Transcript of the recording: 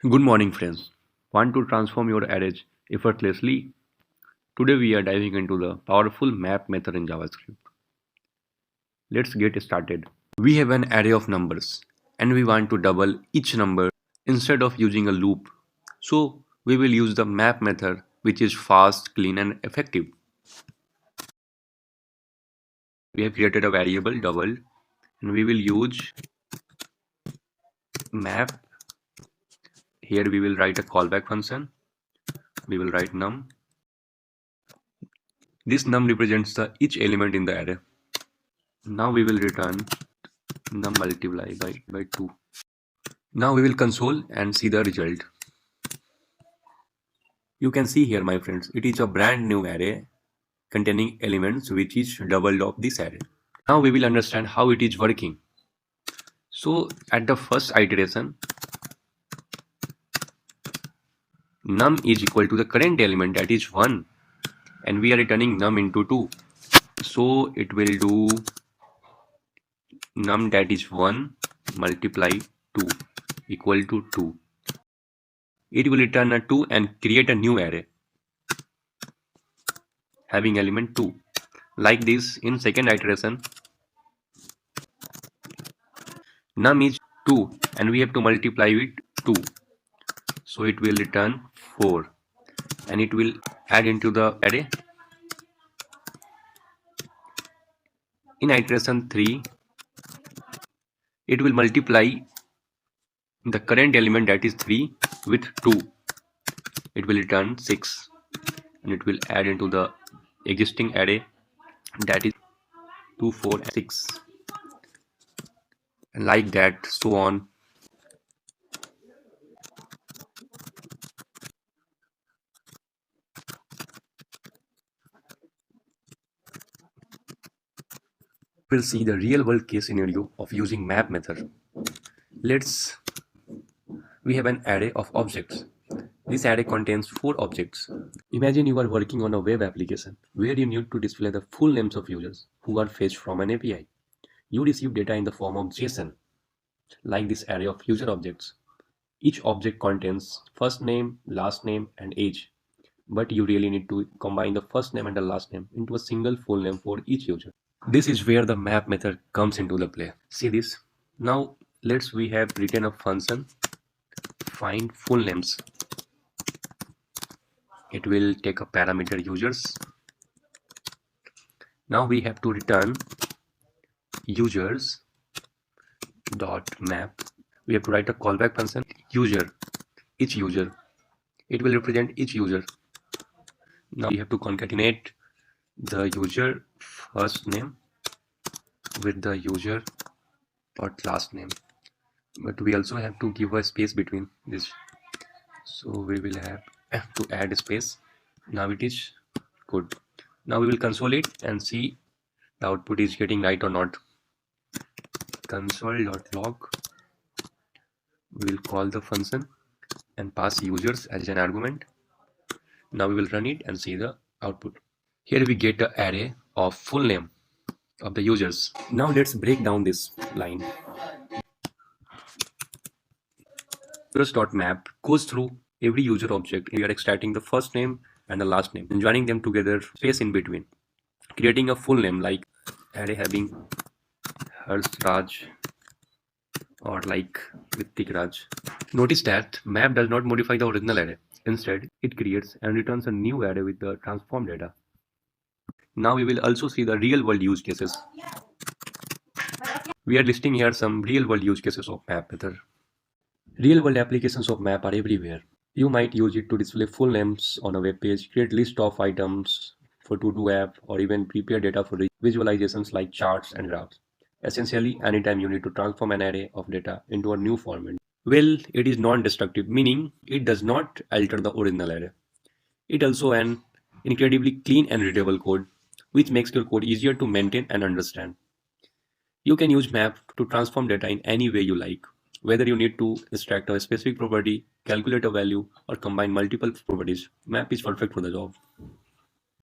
Good morning, friends. Want to transform your arrays effortlessly? Today we are diving into the powerful map method in JavaScript. Let's get started. We have an array of numbers and we want to double each number instead of using a loop. So we will use the map method, which is fast, clean and effective. We have created a variable double and we will use map. Here we will write a callback function. We will write num. This num represents the each element in the array. Now we will return num multiply by 2. Now we will console and see the result. You can see here, my friends, it is a brand new array containing elements which is doubled of this array. Now we will understand how it is working. So at the first iteration, num is equal to the current element, that is 1, and we are returning num into 2. So it will do num, that is 1, multiply 2 equal to 2. It will return a 2 and create a new array having element 2. Like this, in second iteration, num is 2 and we have to multiply with 2. So it will return 4 and it will add into the array. In iteration 3, it will multiply the current element, that is 3, with 2. It will return 6 and it will add into the existing array, that is 2, 4 and 6, and like that, so on. We'll see the real world case scenario of using map method. We have an array of objects. This array contains 4 objects. Imagine you are working on a web application where you need to display the full names of users who are fetched from an API. You receive data in the form of JSON, like this array of user objects. Each object contains first name, last name, and age. But you really need to combine the first name and the last name into a single full name for each user. This is where the map method comes into the play. See this? Now we have written a function find full names. It will take a parameter users. Now we have to return users dot map. We have to write a callback function user, each user. It will represent each user. Now we have to concatenate the user first name with the user dot last name, but we also have to give a space between this, so we will have to add a space. Now it is good. Now we will console it and see the output is getting right or not. Console.log. We will call the function and pass users as an argument. Now we will run it and see the output. Here we get the array of full name of the users. Now let's break down this line. Users.map goes through every user object. We are extracting the first name and the last name and joining them together, space in between, creating a full name like array having Harsh Raj or like Ritik Raj. Notice that map does not modify the original array. Instead, it creates and returns a new array with the transformed data. Now we will also see the real world use cases. We are listing here some real world use cases of map method. Real world applications of map are everywhere. You might use it to display full names on a web page, create list of items for to-do app, or even prepare data for visualizations like charts and graphs. Essentially, anytime you need to transform an array of data into a new format. Well, it is non-destructive, meaning it does not alter the original array. It also an incredibly clean and readable code, which makes your code easier to maintain and understand. You can use map to transform data in any way you like, whether you need to extract a specific property, calculate a value, or combine multiple properties. Map is perfect for the job.